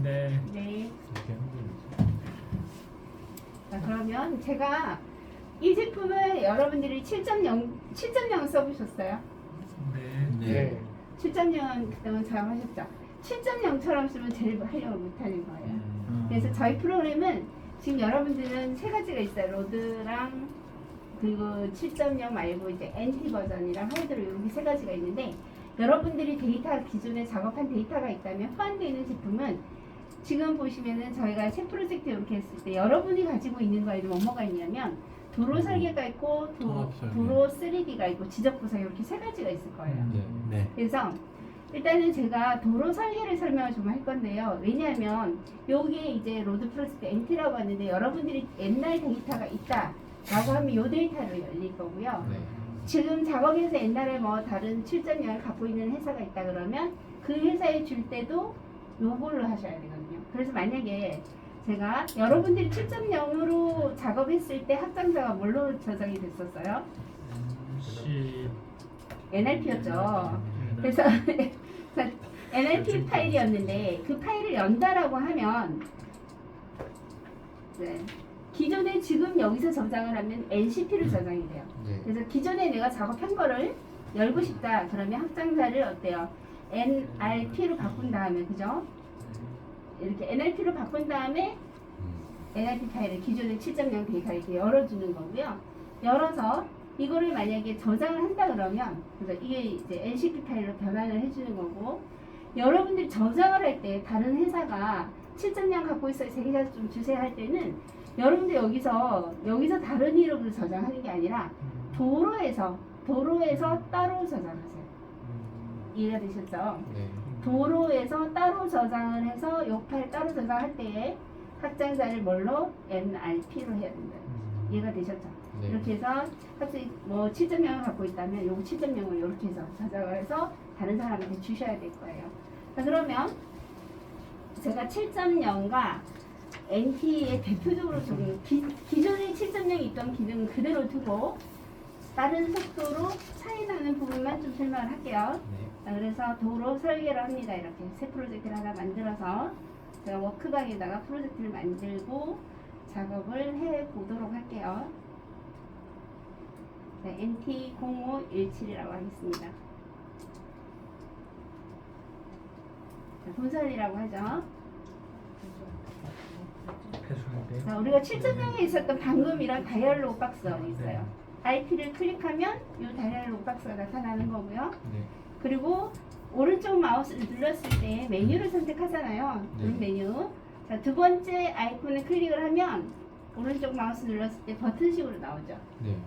네. 네. 이렇게 흔들리죠. 자, 그러면 제가 이 제품을 여러분들이 7.0 써보셨어요? 네. 네. 7.0 그동안 사용하셨죠? 7.0처럼 쓰면 제일 하려고 못하는 거예요. 그래서 저희 프로그램은 지금 여러분들은 세 가지가 있어요. 로드랑 그리고 7.0 말고 이제 NT 버전이랑 하이드로 이렇게 세 가지가 있는데 여러분들이 데이터 기존에 작업한 데이터가 있다면 호환되어 있는 제품은 지금 보시면은 저희가 새 프로젝트 이렇게 했을 때 여러분이 가지고 있는 거에는 뭐가 있냐면 도로 설계가 있고 통합 설계. 도로 3D가 있고 지적 구상 이렇게 세 가지가 있을 거예요. 네. 그래서 일단은 제가 도로 설계를 설명을 좀 할 건데요. 왜냐하면 여기에 이제 로드 프로젝트 NT라고 하는데 여러분들이 옛날 데이터가 있다라고 하면 이 데이터로 열릴 거고요. 네. 지금 작업에서 옛날에 뭐 다른 7.0을 갖고 있는 회사가 있다 그러면 그 회사에 줄 때도 요걸로 하셔야 되거든요. 그래서 만약에 제가 여러분들이 7.0으로 작업했을 때 확장자가 뭘로 저장이 됐었어요? C. NRP였죠. 그래서 NRP 파일이었는데 그 파일을 연다라고 하면 네, 기존에 지금 여기서 저장을 하면 NCP로 저장이 돼요. 네. 그래서 기존에 내가 작업한 거를 열고 싶다 그러면 확장자를 어때요? NRP로 바꾼 다음에 그죠? 이렇게 NRP로 바꾼 다음에 NRP 파일을 기존의 7.0 데이터 이렇게 열어주는 거고요. 열어서 이거를 만약에 저장을 한다 그러면 그래서 이게 이제 NCP 파일로 변환을 해주는 거고 여러분들이 저장을 할 때 다른 회사가 7.0 갖고 있어요. 제기자 좀 주세요 할 때는 여러분들 여기서 다른 이름으로 저장하는 게 아니라 도로에서 따로 저장하세요. 이해가 되셨죠? 네. 도로에서 따로 저장을 해서 요 파일 따로 저장할 때에 확장자를 뭘로? NRP로 해야 된다. 이해가 되셨죠? 네. 이렇게 해서 확실히 뭐 7.0을 갖고 있다면 요거 7.0을 이렇게 해서 저장을 해서 다른 사람한테 주셔야 될 거예요. 자, 그러면 제가 7.0과 NT의 대표적으로 좀 기존에 7.0이 있던 기능은 그대로 두고 다른 속도로 차이 나는 부분만 좀 설명을 할게요. 네. 자, 그래서 도로 설계를 합니다. 이렇게 새 프로젝트를 하나 만들어서 제가 워크방에다가 프로젝트를 만들고 작업을 해 보도록 할게요. 자, NT0517이라고 하겠습니다. 자, 본선이라고 하죠. 해주는데요. 자, 우리가 7.0에 있었던 방금 이런 다이얼로그 박스가 있어요. IP를 클릭하면 이 다이얼로그 박스가 나타나는 거고요. 네. 그리고 오른쪽 마우스를 눌렀을 때 메뉴를 선택하잖아요. 네. 메뉴. 자, 두 번째 아이콘을 클릭을 하면 오른쪽 마우스 눌렀을 때 버튼식으로 나오죠. 네.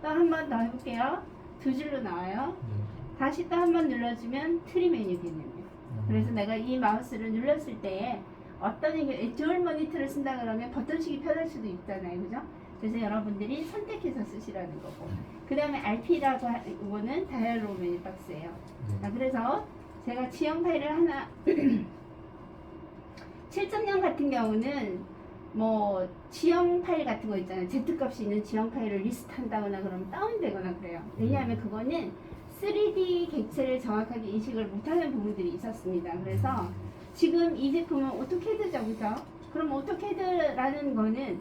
또 한 번 더 해볼게요. 두 줄로 나와요. 다시 또 한 번 눌러주면 트리 메뉴 되네요. 그래서 내가 이 마우스를 눌렀을 때 어떤 이게 듀얼 모니터를 쓴다 그러면 버튼식이 편할 수도 있잖아요. 그죠? 그래서 여러분들이 선택해서 쓰시라는 거고. 그 다음에 RP라고 이거는 다이얼로그 메뉴 박스예요. 자, 그래서 제가 지형 파일을 하나 7.0 같은 경우는 뭐 지형 파일 같은 거 있잖아요. Z값이 있는 지형 파일을 리스트한다거나 그러면 다운되거나 그래요. 왜냐하면 그거는 3D 객체를 정확하게 인식을 못하는 부분들이 있었습니다. 그래서 지금 이 제품은 오토캐드죠, 그죠? 그럼 오토캐드라는 거는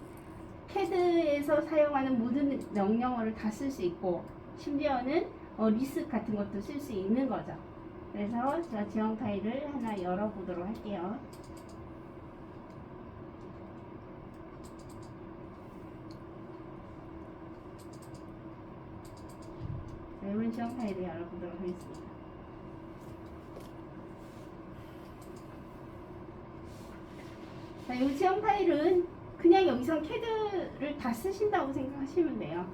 캐드에서 사용하는 모든 명령어를 다 쓸 수 있고 심지어는 리스 같은 것도 쓸 수 있는 거죠. 그래서 제가 지형 파일을 하나 열어보도록 할게요. 이런 지형 파일을 열어보도록 하겠습니다. 자, 이 지형 파일은 그냥 여기서 캐드를 다 쓰신다고 생각하시면 돼요.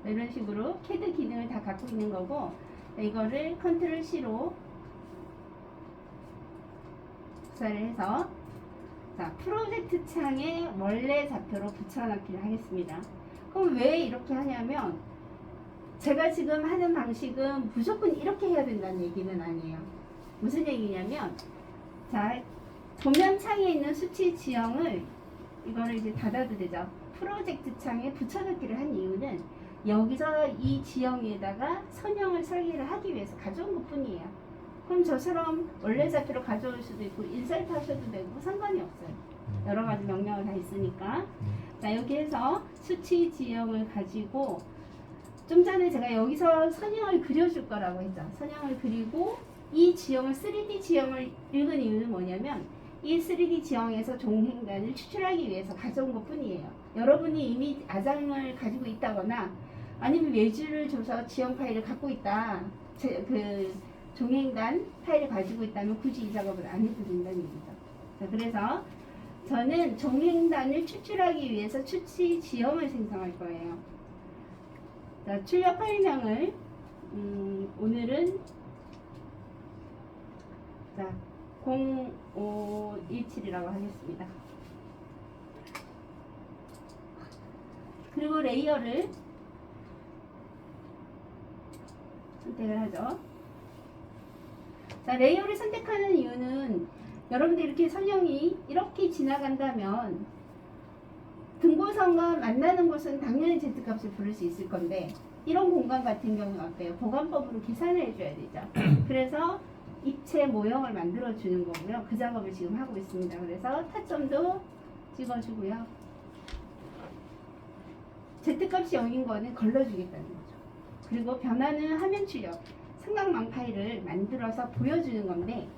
이런 식으로 캐드 기능을 다 갖고 있는 거고 이거를 컨트롤 C로 복사를 해서 자, 프로젝트 창에 원래 좌표로 붙여넣기를 하겠습니다. 그럼 왜 이렇게 하냐면 제가 지금 하는 방식은 무조건 이렇게 해야 된다는 얘기는 아니에요. 무슨 얘기냐면 자, 도면 창에 있는 수치 지형을 이거를 이제 닫아도 되죠. 프로젝트 창에 붙여넣기를 한 이유는 여기서 이 지형에다가 선형을 설계를 하기 위해서 가져온 것 뿐이에요. 그럼 저처럼 원래 좌표로 가져올 수도 있고 인서트 하셔도 되고 상관이 없어요. 여러 가지 명령을 다 있으니까. 자, 여기 해서 수치 지형을 가지고 좀 전에 제가 여기서 선형을 그려줄 거라고 했죠. 선형을 그리고 이 지형을 3D 지형을 읽은 이유는 뭐냐면 이 3D 지형에서 종횡단을 추출하기 위해서 가져온 것 뿐이에요. 여러분이 이미 아장을 가지고 있다거나 아니면 외주를 줘서 지형 파일을 갖고 있다. 그 종횡단 파일을 가지고 있다면 굳이 이 작업을 안 해도 된다는 얘기죠. 자, 그래서 저는 종횡단을 추출하기 위해서 추치 지형을 생성할 거예요. 자, 출력 파일명을 오늘은 자 0517이라고 하겠습니다. 그리고 레이어를 선택을 하죠. 자, 레이어를 선택하는 이유는 여러분들 이렇게 선형이 이렇게 지나간다면 등고선과 만나는 곳은 당연히 Z값을 부를 수 있을 건데 이런 공간 같은 경우는 어때요? 보관법으로 계산을 해줘야 되죠. 그래서 입체 모형을 만들어 주는 거고요. 그 작업을 지금 하고 있습니다. 그래서 타점도 찍어주고요. Z값이 0인 거는 걸러주겠다는 거죠. 그리고 변화는 화면 출력, 삼각망 파일을 만들어서 보여주는 건데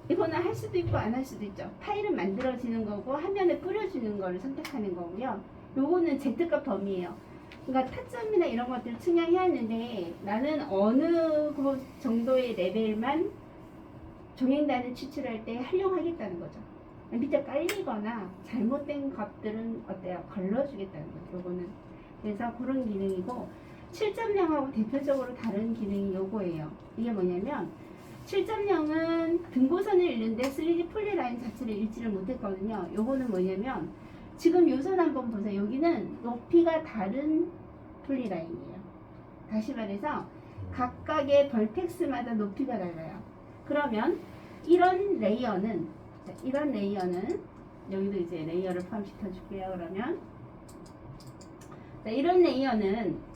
이거는 할 수도 있고 안 할 수도 있죠. 파일은 만들어지는 거고 화면에 뿌려주는 거를 선택하는 거고요. 요거는 Z값 범위예요. 그러니까 타점이나 이런 것들을 측량해야 하는데 나는 어느 그 정도의 레벨만 종횡단을 추출할 때 활용하겠다는 거죠. 밑에 깔리거나 잘못된 값들은 어때요? 걸러주겠다는 거죠. 요거는. 그래서 그런 기능이고 7.0하고 대표적으로 다른 기능이 요거예요. 이게 뭐냐면 7.0은 등고선을 읽는데 3D 폴리라인 자체를 읽지를 못했거든요. 요거는 뭐냐면 지금 요선 한번 보세요. 여기는 높이가 다른 폴리라인이에요. 다시 말해서 각각의 벌텍스마다 높이가 달라요. 그러면 이런 레이어는 여기도 이제 레이어를 포함시켜 줄게요. 그러면 자, 이런 레이어는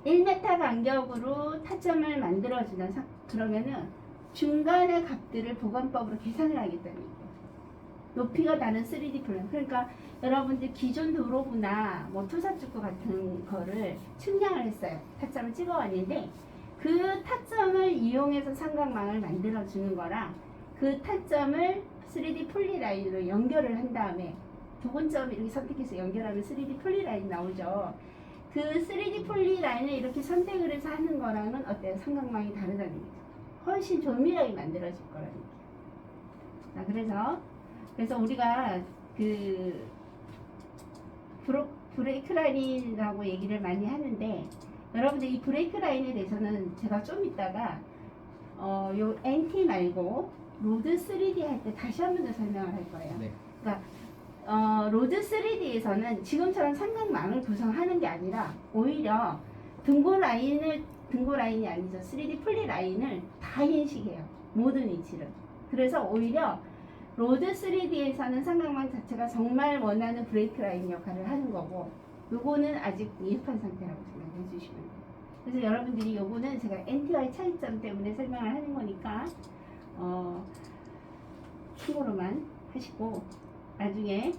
1m 간격으로 타점을 만들어주는 그러면은 중간의 값들을 보관법으로 계산을 하겠다는 얘기예요. 높이가 다른 3D 플랜. 그러니까 여러분들 기존 도로구나 뭐 투사축구 같은 거를 측량을 했어요. 타점을 찍어왔는데 그 타점을 이용해서 삼각망을 만들어 주는 거라 그 타점을 3D 폴리라인으로 연결을 한 다음에 부분점을 이렇게 선택해서 연결하면 3D 폴리라인 나오죠. 그 3D 폴리라인을 이렇게 선택을 해서 하는 거랑은 어때요? 삼각망이 다르다는 얘기죠. 훨씬 조밀하게 만들어질 거라는 얘기예요. 자, 그래서 우리가 그 브레이크 라인이라고 얘기를 많이 하는데 여러분들 이 브레이크 라인에 대해서는 제가 좀 이따가 요 NT 말고 로드 3D 할 때 다시 한 번 더 설명을 할 거예요. 네. 그러니까 로드 3D에서는 지금처럼 삼각망을 구성하는 게 아니라 오히려 등고 라인이 아니죠. 3D 폴리 라인을 다 인식해요. 모든 위치를. 그래서 오히려 로드 3D에서는 삼각망 자체가 정말 원하는 브레이크 라인 역할을 하는 거고 요거는 아직 미흡한 상태라고 생각해 주시면 돼요. 그래서 여러분들이 요거는 제가 NT와의 차이점 때문에 설명을 하는 거니까 참고로만 하시고 나중에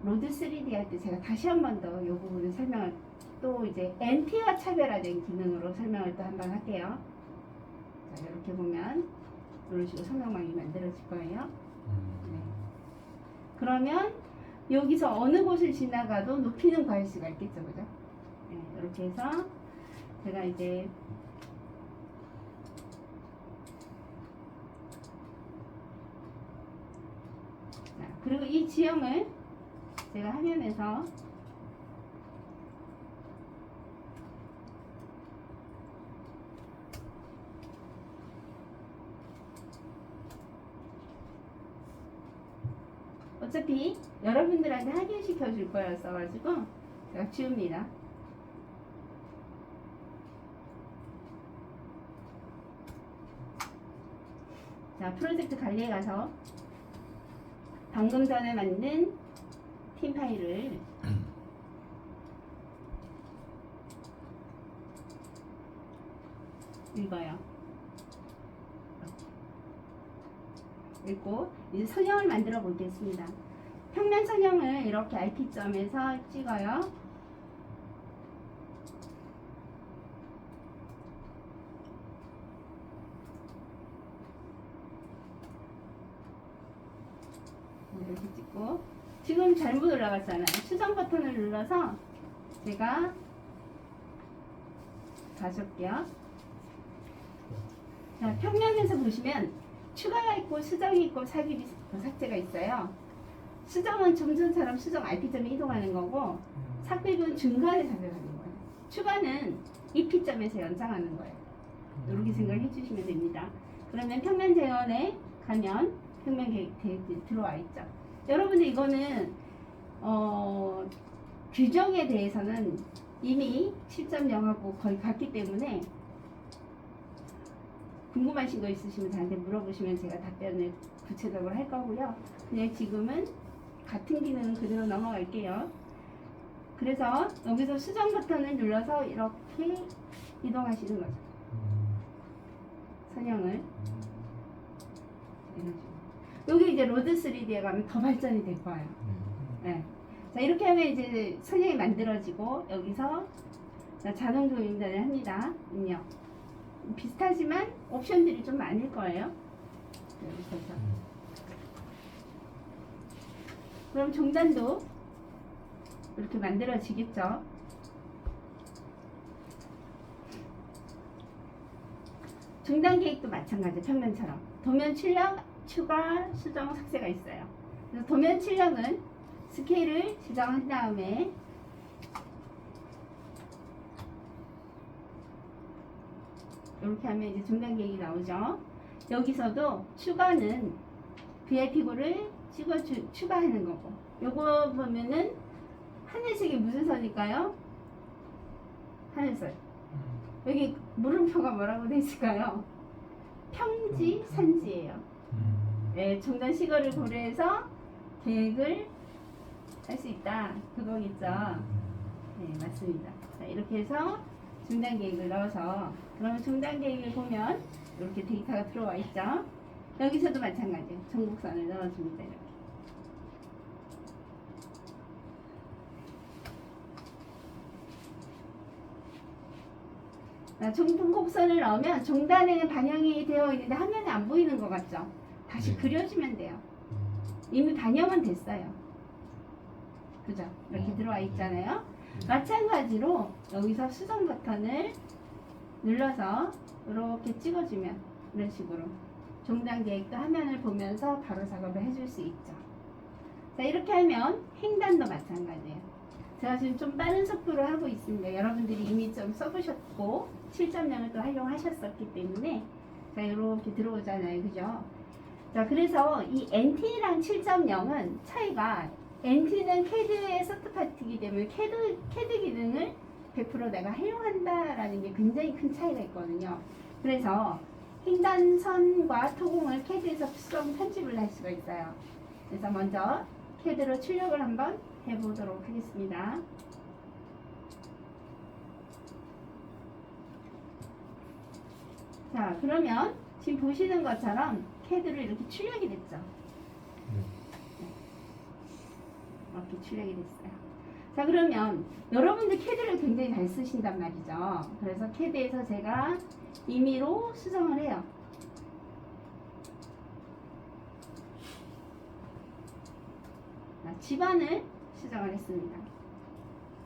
로드 3D 할 때 제가 다시 한 번 더 이 부분을 설명을 또 이제 NT와 차별화된 기능으로 설명을 또 한 번 할게요. 자, 이렇게 보면 이런 식으로 삼각망이 만들어질 거예요. 네. 그러면 여기서 어느 곳을 지나가도 높이는 구할 수가 있겠죠, 그죠? 네, 이렇게 해서 제가 이제 자, 그리고 이 지형을 제가 화면에서 어차피 여러분들한테 확인시켜 줄 거였어 가지고 제가 지웁니다. 자, 프로젝트 관리에 가서 방금 전에 만든 팀 파일을 읽어요. 읽고 이제 선형을 만들어 보겠습니다. 평면 선형을 이렇게 RP점에서 찍어요. 이렇게 찍고 지금 잘못 올라갔잖아요. 수정 버튼을 눌러서 제가 다시 올게요. 자, 평면에서 보시면 추가가 있고 수정이 있고 삭입이 삭제가 있어요. 수정은 좀 전처럼 수정 RP점에 이동하는 거고 삭입은 중간에 삭제하는 거예요. 추가는 EP점에서 연장하는 거예요. 이렇게 생각해 주시면 됩니다. 그러면 평면 재현에 가면 평면 계획이 들어와 있죠. 여러분들 이거는 규정에 대해서는 이미 7.0하고 거의 같기 때문에 궁금하신 거 있으시면 저한테 물어보시면 제가 답변을 구체적으로 할 거고요. 그냥 지금은 같은 기능은 그대로 넘어갈게요. 그래서 여기서 수정 버튼을 눌러서 이렇게 이동하시는 거죠. 선형을 여기 이제 로드 3D에 가면 더 발전이 될 거예요. 네. 자, 이렇게 하면 이제 선형이 만들어지고 여기서 자, 자동 조인단을 합니다. 입력. 비슷하지만 옵션들이 좀 많을 거예요. 여기서. 그럼 종단도 이렇게 만들어지겠죠. 중단 계획도 마찬가지 평면처럼 도면 출력, 추가, 수정, 삭제가 있어요. 그래서 도면 출력은 스케일을 지정한 다음에 이렇게 하면 이제 중단 계획이 나오죠. 여기서도 추가는 VIP고를 추가하는 거고 요거 보면은 하늘색이 무슨 선일까요? 하늘색. 여기 물음표가 뭐라고 돼 있을까요? 평지, 산지예요. 네, 중단 시거를 고려해서 계획을 할 수 있다. 그거겠죠. 네, 맞습니다. 자, 이렇게 해서 중단 계획을 넣어서 그러면 중단 계획을 보면 이렇게 데이터가 들어와 있죠. 여기서도 마찬가지. 정곡선을 넣어줍니다. 이렇게. 정곡선을 넣으면 종단에는 반영이 되어 있는데 화면에 안 보이는 것 같죠? 다시 그려주면 돼요. 이미 반영은 됐어요. 그죠? 이렇게 들어와 있잖아요. 마찬가지로 여기서 수정 버튼을 눌러서 이렇게 찍어주면 이런 식으로 종단 계획도 화면을 보면서 바로 작업을 해줄 수 있죠. 자, 이렇게 하면 횡단도 마찬가지예요. 제가 지금 좀 빠른 속도로 하고 있습니다. 여러분들이 이미 좀 써보셨고 7.0을 또 활용하셨었기 때문에 자, 이렇게 들어오잖아요. 그죠? 자, 그래서 이 NT랑 7.0은 차이가 NT는 CAD의 서드파트이기 때문에 CAD 기능을 100% 내가 활용한다라는 게 굉장히 큰 차이가 있거든요. 그래서 횡단선과 토공을 CAD에서 수정 편집을 할 수가 있어요. 그래서 먼저 CAD로 출력을 한번 해보도록 하겠습니다. 자, 그러면 지금 보시는 것처럼 CAD로 이렇게 출력이 됐죠. 이렇게 출력이 됐어요. 자, 그러면 여러분들 CAD를 굉장히 잘 쓰신단 말이죠. 그래서 CAD에서 제가 임의로 수정을 해요. 자, 집안을 수정을 했습니다.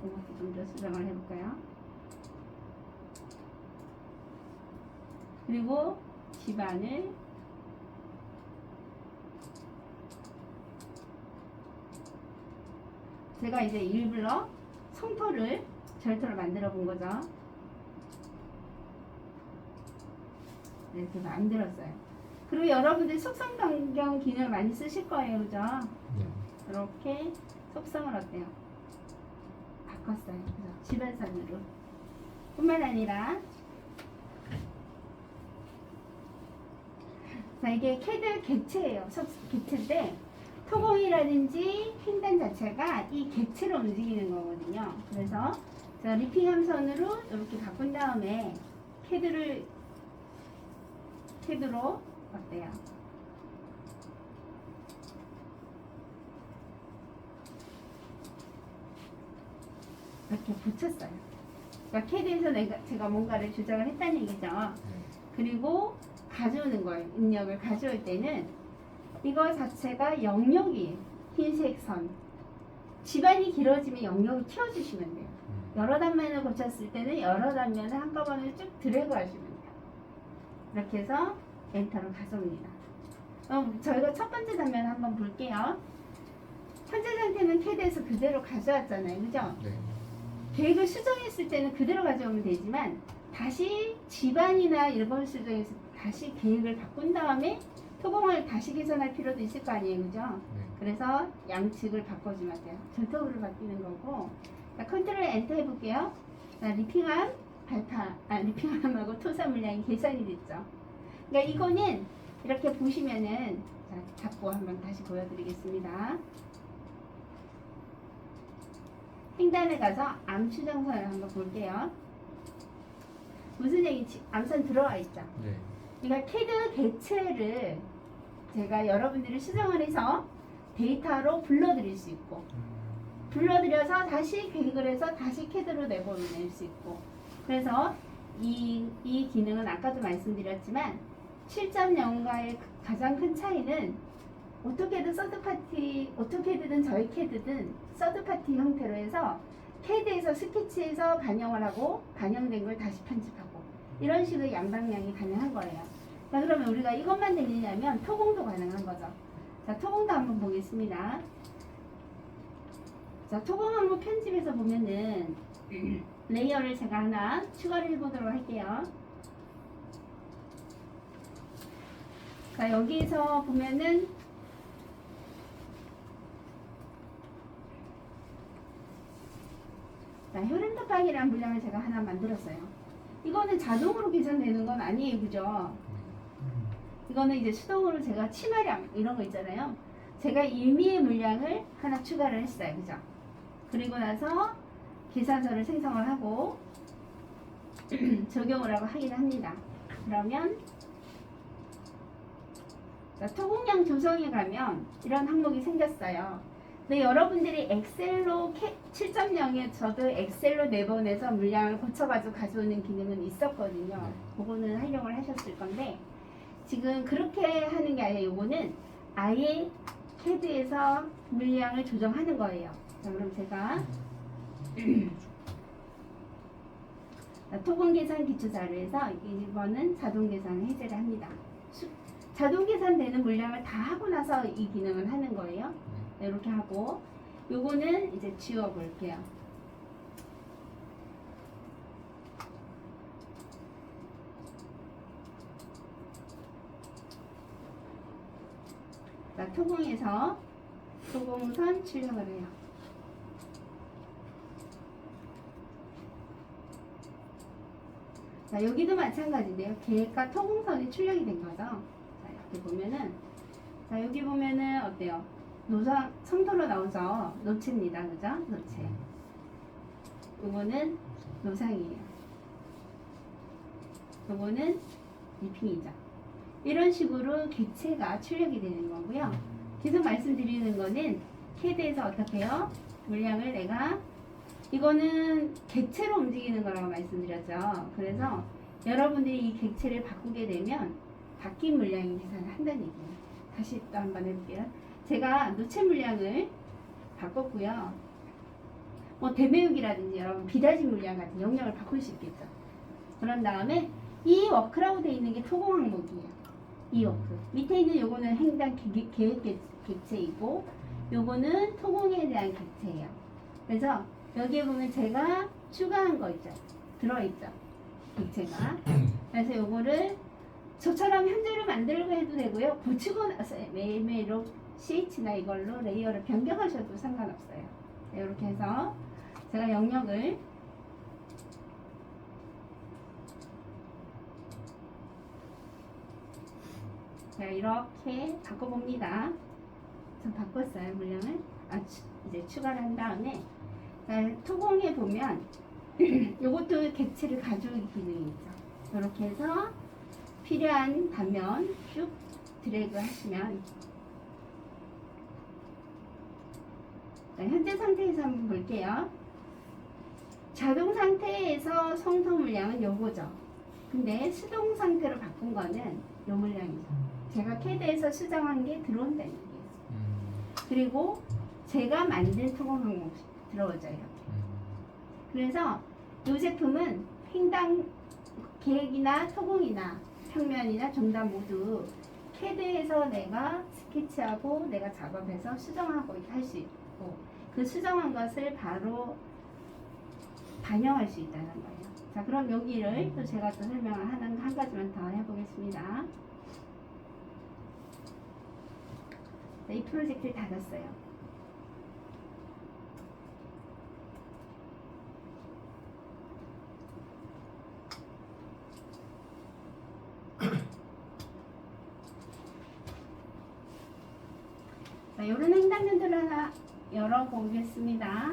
이것도 좀 더 수정을 해볼까요? 그리고 집안을 제가 이제 일부러 성토를 절토를 만들어 본 거죠. 이렇게 만들었어요. 그리고 여러분들 속성 변경 기능을 많이 쓰실 거예요, 그죠? 이렇게 속성을 어때요? 바꿨어요. 그죠? 집안선으로. 뿐만 아니라 자, 이게 CAD 객체예요. 객체인데 토공이라든지 횡단 자체가 이 객체로 움직이는 거거든요. 그래서 제가 리핑 함선으로 이렇게 바꾼 다음에 CAD를 캐드로 어때요? 이렇게 붙였어요. 그러니까 캐드에서 제가 뭔가를 조작을 했다는 얘기죠. 그리고 가져오는 거예요. 입력을 가져올 때는 이거 자체가 영역이에요. 흰색 선. 집안이 길어지면 영역을 키워주시면 돼요. 여러 단면을 고쳤을 때는 여러 단면을 한꺼번에 쭉 드래그 하시면 돼요. 이렇게 해서 엔터를 가져옵니다. 그럼 저희가 첫 번째 단면 한번 볼게요. 현재 상태는 캐드에서 그대로 가져왔잖아요. 그죠? 네. 계획을 수정했을 때는 그대로 가져오면 되지만 다시 집안이나 1번 수정해서 다시 계획을 바꾼 다음에 토공을 다시 개선할 필요도 있을 거 아니에요. 그죠? 네. 그래서 양측을 바꿔주면 돼요. 전통으로 바뀌는 거고. 자, 컨트롤 엔터 해볼게요. 자, 리핑함, 리핑함하고 토사 물량이 계산이 됐죠. 그러니까 이거는 이렇게 보시면은, 자, 잡고 한번 다시 보여드리겠습니다. 횡단에 가서 암 추정선을 한번 볼게요. 무슨 얘기지? 암선 들어와 있죠. 네. 그러니까 캐드 개체를 제가 여러분들이 수정을 해서 데이터로 불러드릴 수 있고, 불러들여서 다시 계획을 해서 다시 캐드로 내보낼 수 있고. 그래서 이 기능은 아까도 말씀드렸지만 7.0과의 가장 큰 차이는 오토캐드 서드파티, 오토캐드든 저희 캐드든 서드파티 형태로 해서 캐드에서 스케치해서 반영을 하고 반영된 걸 다시 편집하고 이런 식의 양방향이 가능한 거예요. 자, 그러면 우리가 이것만 되느냐면 토공도 가능한 거죠. 자, 토공도 한번 보겠습니다. 자, 토공 항목 편집에서 보면은 레이어를 제가 하나 추가를 해보도록 할게요. 자, 여기서 보면은 자, 혈흔도박이라는 물량을 제가 하나 만들었어요. 이거는 자동으로 계산되는 건 아니에요. 그죠? 이거는 이제 수동으로 제가 치마량 이런 거 있잖아요. 제가 일미의 물량을 하나 추가를 했어요. 그죠? 그리고 나서 계산서를 생성을 하고 적용을 하고 하긴 합니다. 그러면 자, 토공량 조성에 가면 이런 항목이 생겼어요. 근데 여러분들이 엑셀로 7.0에 저도 엑셀로 내보내서 물량을 고쳐가지고 가져오는 기능은 있었거든요. 그거는 활용을 하셨을 건데 지금 그렇게 하는 게 아니라 요거는 아예 캐드에서 물량을 조정하는 거예요. 자, 그럼 제가 토공 계산 기초 자료에서 이번은 자동 계산을 해제를 합니다. 자동 계산되는 물량을 다 하고 나서 이 기능을 하는 거예요. 이렇게 하고 요거는 이제 지워 볼게요. 자, 토공에서 토공선 출력을 해요. 자, 여기도 마찬가지인데요. 계획과 토공선이 출력이 된 거죠. 자, 이렇게 보면은, 자, 여기 보면은 어때요? 노상, 성토로 나오죠? 노체입니다. 그죠? 노체. 요거는 노상이에요. 요거는 리핑이죠. 이런 식으로 객체가 출력이 되는 거고요. 계속 말씀드리는 거는 캐드에서 어떻게 해요? 물량을 내가 이거는 객체로 움직이는 거라고 말씀드렸죠. 그래서 여러분들이 이 객체를 바꾸게 되면 바뀐 물량이 계산을 한다는 얘기예요. 다시 또 한번 해볼게요. 제가 노체 물량을 바꿨고요. 뭐 대매육이라든지 여러분 비다진 물량 같은 영역을 바꿀 수 있겠죠. 그런 다음에 이 워크라고 되어 있는 게 토공 항목이에요. 이 워크. 밑에 있는 요거는 행당 계획 객체이고 요거는 토공에 대한 객체예요. 그래서 여기에 보면 제가 추가한 거 있죠. 들어있죠. 객체가. 그래서 요거를 저처럼 현재를 만들고 해도 되고요. 고치고 나서 매일매일 CH나 이걸로 레이어를 변경하셔도 상관없어요. 이렇게 해서 제가 영역을 자, 이렇게 바꿔봅니다. 전 바꿨어요. 물량을. 이제 추가를 한 다음에 자, 토공에 보면 요것도 객체를 가져오기 기능이 있죠. 이렇게 해서 필요한 단면 쭉 드래그 하시면 자, 현재 상태에서 한번 볼게요. 자동 상태에서 성소 물량은 요거죠. 근데 수동 상태로 바꾼 거는 요 물량이죠. 제가 CAD에서 수정한 게 들어온다는 얘기예요. 그리고 제가 만든 토공 항목 들어오죠. 이렇게. 그래서 이 제품은 횡단 계획이나 토공이나 평면이나 정답 모두 CAD에서 내가 스케치하고 내가 작업해서 수정하고 할 수 있고 그 수정한 것을 바로 반영할 수 있다는 거예요. 자, 그럼 여기를 또 제가 또 설명을 한 가지만 더 해보겠습니다. 자, 이 프로젝트를 닫았어요. 자, 이런 횡단면들을 하나 열어보겠습니다.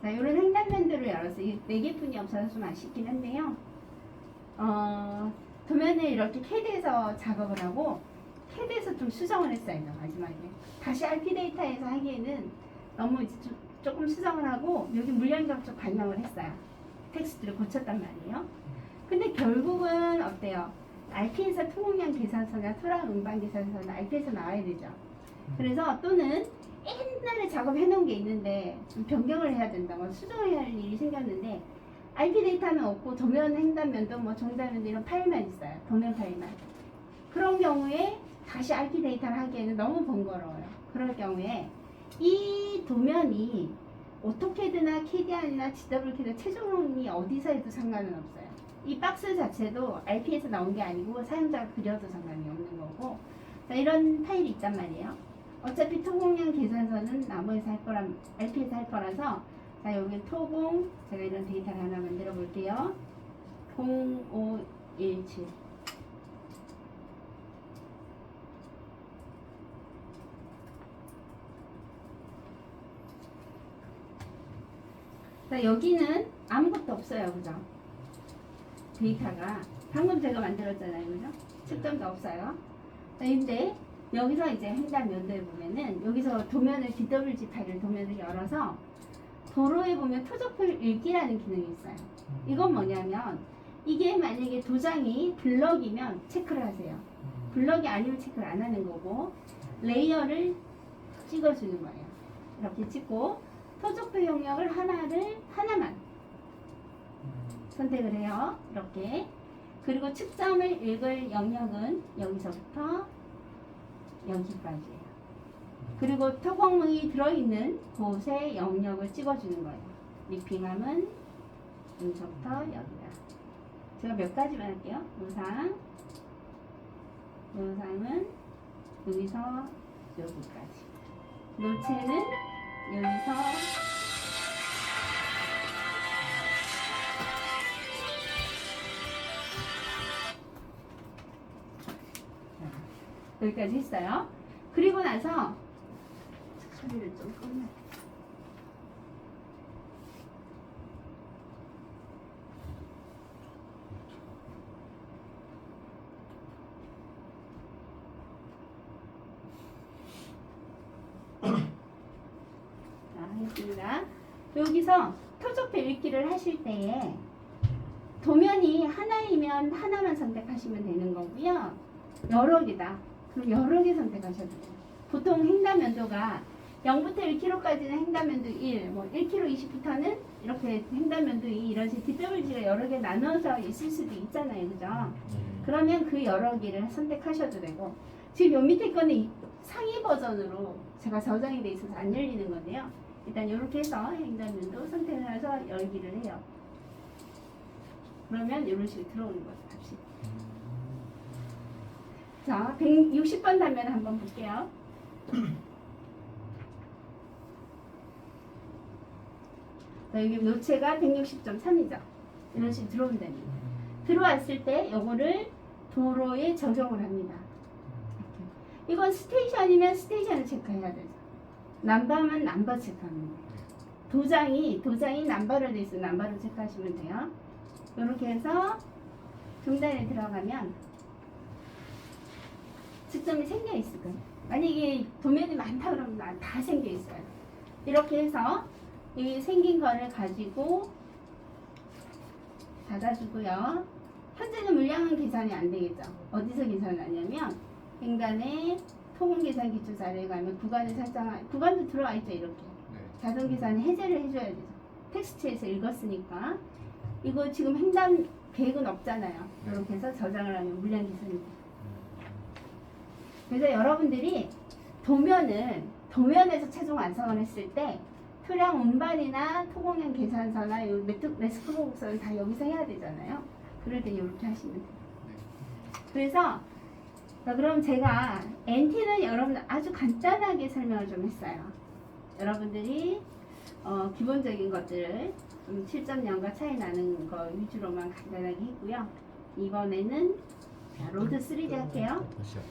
자, 이런 횡단면들을 열어서 이 4개뿐이 없어서 좀 아쉽긴 한데요. 도면을 이렇게 CAD에서 작업을 하고 CAD에서 좀 수정을 했어요. 마지막에 다시 RP 데이터에서 하기에는 너무 이제 조금 수정을 하고 여기 물량점 좀 반영을 했어요. 텍스트를 고쳤단 말이에요. 근데 결국은 어때요? RP에서 통용량 계산서나 토랑 음반 계산서는 RP에서 나와야 되죠. 그래서 또는 옛날에 작업해 놓은 게 있는데 좀 변경을 해야 된다고 수정해야 할 일이 생겼는데 IP 데이터는 없고 도면 횡단면도 뭐 정단면도 이런 파일만 있어요. 도면 파일만. 그런 경우에 다시 IP 데이터를 하기에는 너무 번거로워요. 그럴 경우에 이 도면이 오토캐드나 캐디안이나 GW캐드 최종이 어디서 해도 상관은 없어요. 이 박스 자체도 RP에서 나온 게 아니고 사용자가 그려도 상관이 없는 거고 자, 이런 파일이 있단 말이에요. 어차피 토공량 계산서는 나무에서 할 거라 RP에서 할 거라서 자, 여기 토공 제가 이런 데이터를 하나 만들어 볼게요. 0517 자, 여기는 아무것도 없어요. 그죠? 데이터가 방금 제가 만들었잖아요. 그죠? 측정도 없어요. 자, 근데 여기서 이제 횡단면도에 보면은 여기서 도면을 DWG 파일을 도면을 열어서 도로에 보면 토적표 읽기라는 기능이 있어요. 이건 뭐냐면 이게 만약에 도장이 블럭이면 체크를 하세요. 블럭이 아니면 체크를 안 하는 거고 레이어를 찍어주는 거예요. 이렇게 찍고 토적표 영역을 하나만 선택을 해요. 이렇게. 그리고 측정을 읽을 영역은 여기서부터 여기까지예요. 그리고 토공이 들어있는 곳의 영역을 찍어주는 거예요. 리핑함은 여기서부터 여기다. 제가 몇 가지만 할게요. 노상은 여기서 여기까지. 노체는 여기서 여기까지 했어요. 그리고 나서 소리를 좀 끄면 자, 하겠습니다. 여기서 토적표 읽기를 하실 때에 도면이 하나이면 하나만 선택하시면 되는 거고요. 여러 개다. 그럼 여러 개 선택하셔도 돼요. 보통 횡단면도가 0부터 1km까지는 횡단면도 1, 뭐 1km 20부터는 이렇게 횡단면도 2 이런 식으로 DWG가 여러 개 나눠서 있을 수도 있잖아요. 그죠? 그러면 그 여러 개를 선택하셔도 되고 지금 요 밑에 거는 상위 버전으로 제가 저장이 돼 있어서 안 열리는 건데요. 일단 이렇게 해서 횡단면도 선택을 해서 열기를 해요. 그러면 이런 식으로 들어오는 거죠. 값이. 자, 160번 단면 한번 볼게요. 여기 노체가 160.3이죠. 이런 식으로 들어오면 됩니다. 들어왔을 때 요거를 도로에 적용을 합니다. 이렇게. 이건 스테이션이면 스테이션을 체크해야 되죠. 남바면 남바 체크합니다. 도장이 남바로 돼 있어요. 남바로 체크하시면 돼요. 이렇게 해서 중단에 들어가면 측정이 생겨 있을 거예요. 만약에 도면이 많다 그러면 다 생겨 있어요. 이렇게 해서 이 생긴 거를 가지고 닫아주고요. 현재는 물량은 계산이 안 되겠죠. 어디서 계산하냐면 횡단에 토금 계산 기초 자료에 가면 구간을 설정한 구간도 들어와 있죠. 이렇게 자동 계산 해제를 해줘야 되죠. 텍스트에서 읽었으니까 이거 지금 횡단 계획은 없잖아요. 이렇게 해서 저장을 하면 물량 계산이 돼요. 그래서 여러분들이 도면에서 최종 완성을 했을 때 토량 운반이나 토공량 계산서나 요 매스크 보고서는 다 여기서 해야 되잖아요. 그럴 때 이렇게 하시면 돼요. 그래서 자, 그럼 제가 NT는 여러분들 아주 간단하게 설명을 좀 했어요. 여러분들이 기본적인 것들을 7.0과 차이 나는 거 위주로만 간단하게 했고요. 이번에는 자, 로드 3D 할게요. 다시요.